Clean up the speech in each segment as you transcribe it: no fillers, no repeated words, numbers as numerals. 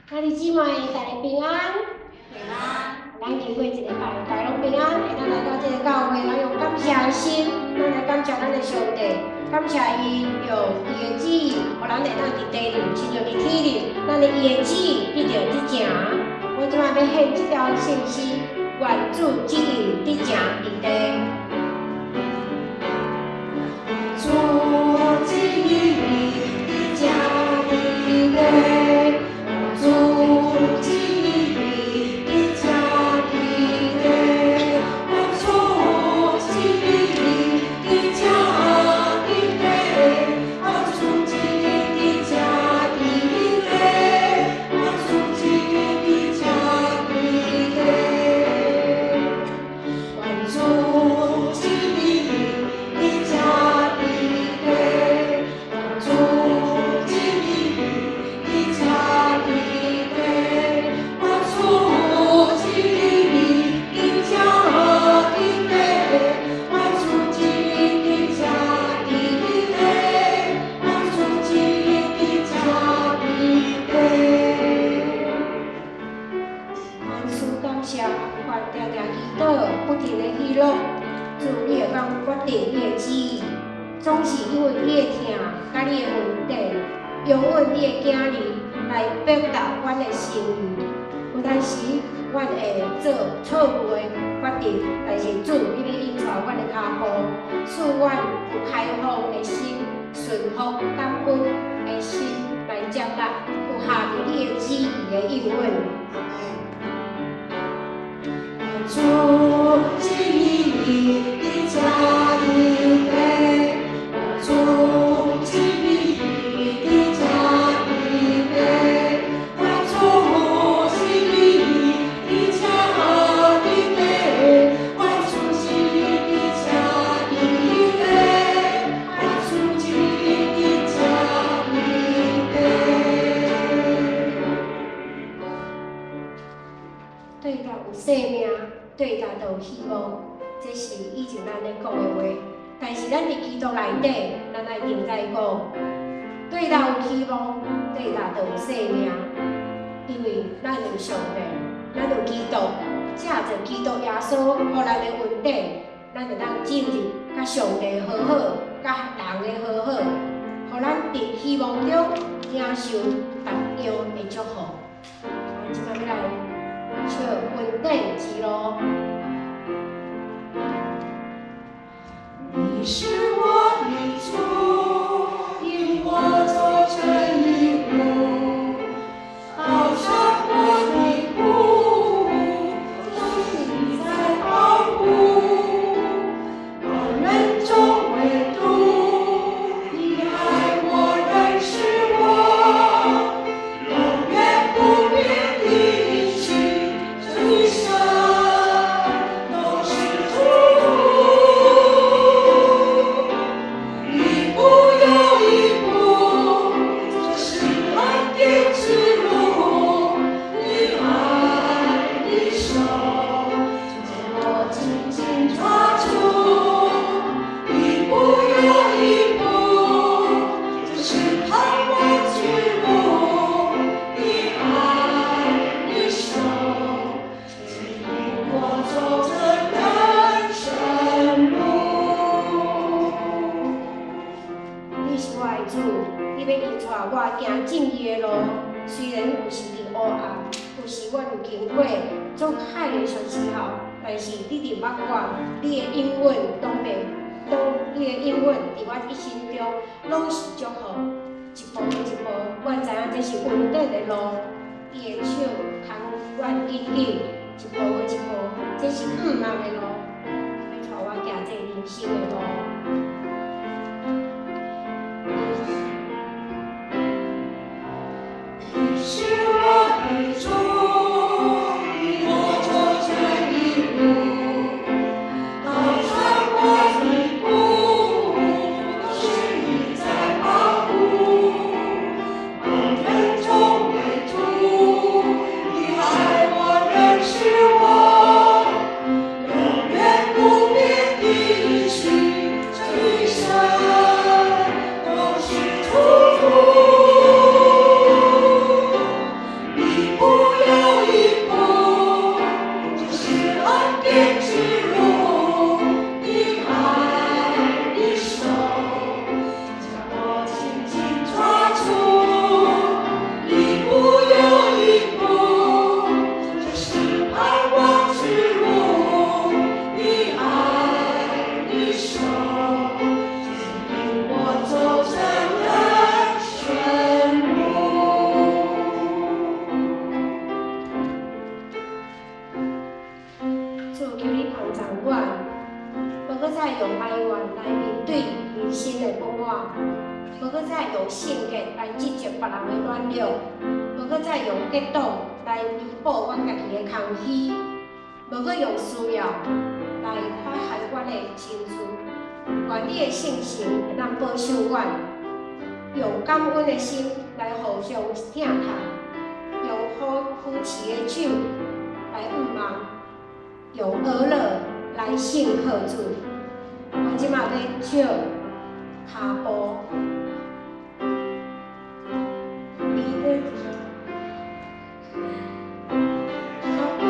兄弟姊妹，大家平安。平安。咱经过一个拜，大家拢平安，会当来到这个教会，咱用感谢的心，咱来感谢咱的上帝，感谢伊用伊的旨意，互咱会当伫地里，亲像伫天里，咱的伊的旨意必着伫行。我即摆要献这条信息，愿主旨意伫行伫地。主旨意伫行伫地。总是因为你的疼，甲你的问题，用阮你的囝儿来表达阮的心意。有当时，阮会做错误的决定，但是主你要引带阮的脚步，使阮有开放的心、顺服、感恩的心来接纳，有下伫你的旨意的应允。主旨意伫遮伫地。主旨意伫遮伫地，我主旨意伫遮伫地，我主旨意伫遮伫地，我主旨意伫遮伫地。对咱有生命，对咱就有希望，这是以前咱咧讲的话。但是咱伫基督内底，咱爱定在讲，对咱有希望，对咱就有生命。因为咱有上帝，咱有基督，借着基督耶稣，互咱的稳定，咱会当进入甲上帝和好，甲人的和好，互咱伫希望中领受逐样的祝福。咱即摆要来唱《稳定之路》。你是我的主，引我走这一路，好像我的苦，有你在保护，我人中唯独你爱我，认识我，永远不变的应许，这一生都是祝福。我行正义的路，虽然有时伫黑暗，有时我有经过做海的小时候，但是你伫捌我，你的应允你的应允伫我一生中拢是祝福，一步一步，我知影这是稳定的路，你的手牵我紧紧，一步一步，这是不慢的路，要带我行这人生的路。是我的主，引我走这一路，好像我的苦，都是你在保护，我人中唯独你爱我，认识我，永远不变的应许。用哀怨来面对人生的变化，无搁再用性格来指责别人的软弱，无搁再用激动来弥补我家己的空虚，无搁用需要来发害我的情绪。愿你的信心会当保守我，用感恩的心来互相疼痛，用好夫妻的手来毋忘，用和乐来信靠主。我即马要唱骹步，你的脚步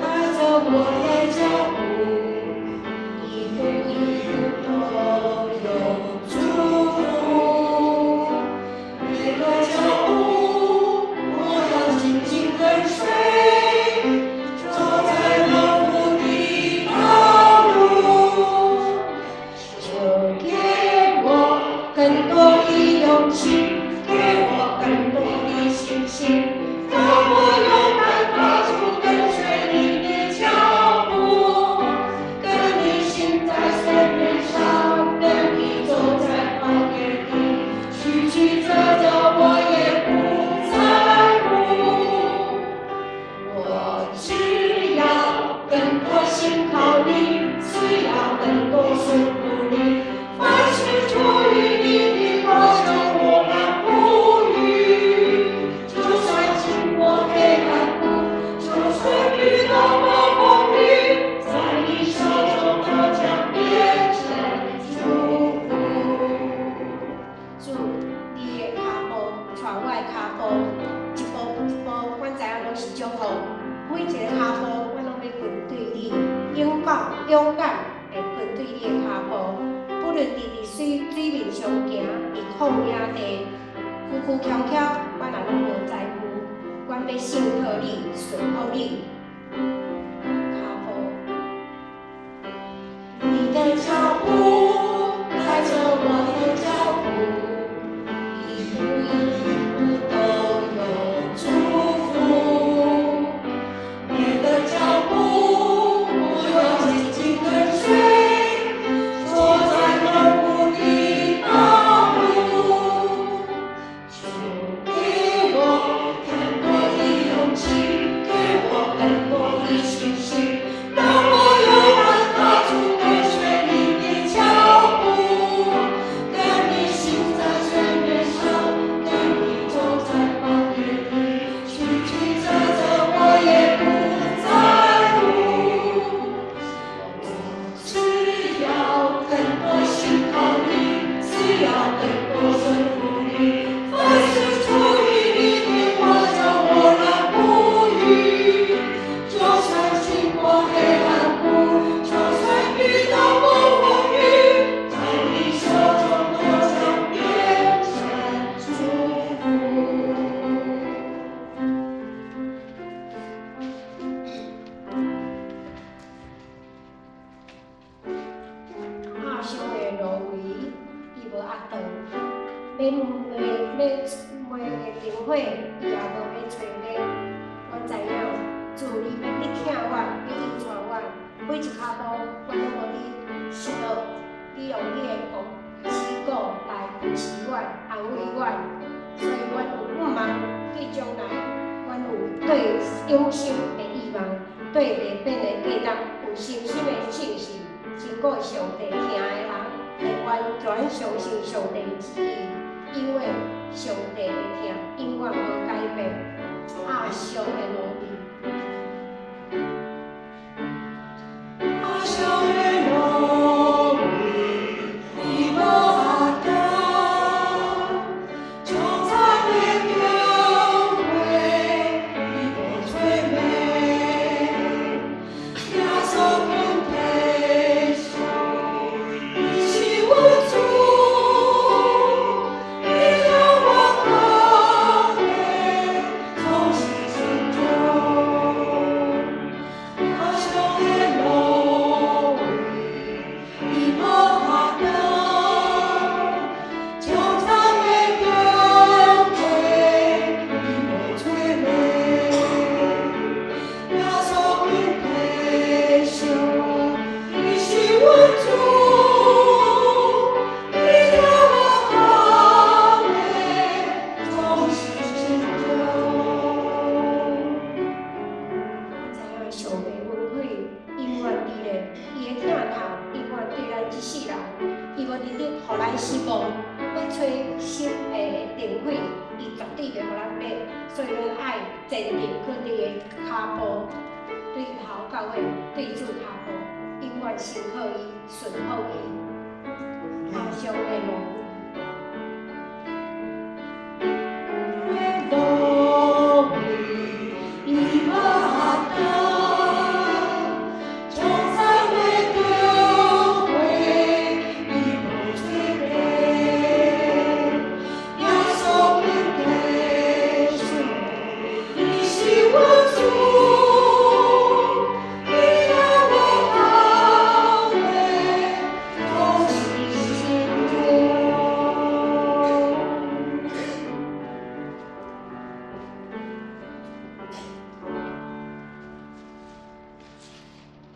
带着我的脚步，一步一步都有祝福。每个脚步，我要紧紧跟随，走在模糊的道路。就给我更多的勇气，给我更多的信心，让我勇敢踏出跟随你的脚步。跟你行在水面上，跟你走在旷野里，曲曲折折我也不在乎。我只要更多信靠你，只要更多顺服你，凡是出于你的保证我满不语。就算经过黑暗谷，就算遇到暴风雨，在你手中我将变成祝福。主，你的脚步带我的脚步，一步一步，阮知影拢是祝福。每一个脚步，我拢要跟对你，勇敢的跟对你的脚步。不论伫水面上行，伫旷野地，曲曲蹺蹺，我也拢无在乎。阮要信靠你，顺服你。脚步，你的脚步带着我的脚步，一步一步都有祝福。每个脚步，我要紧紧跟随，走在模糊的道路。就给我更多的勇气，给我更多的信心，让我勇敢踏出跟随你的脚步。跟你行在水面上，跟你走在旷野里，曲曲折折我也不在乎。我只要更多信靠你，只要更多顺服你，凡是出于你的保证我来不语。就算经过黑暗谷，就算遇到暴风雨，在你手中我将变成祝福。阿兄的路为伊无压断，要卖个电火，伊也无要找咧。我知影，主你疼我，你引带我，每一脚步我拢无你失落，你用你的持股来扶持我、安慰我，所以阮有毋茫对将来，阮有对永生的希望，对袂变的价值有深深的信心。经过上帝疼的人，会完全相信上帝的旨意，因为上帝的疼永远无改变。阿上的努力，阿上的努力，伊无下降，从在的教会，伊无吹灭，耶稣跟退休，一起无助，伊让我高飞。爱坚定佢哋嘅骹步，对头教会对主骹步，永远信靠伊，顺服伊，互相的路。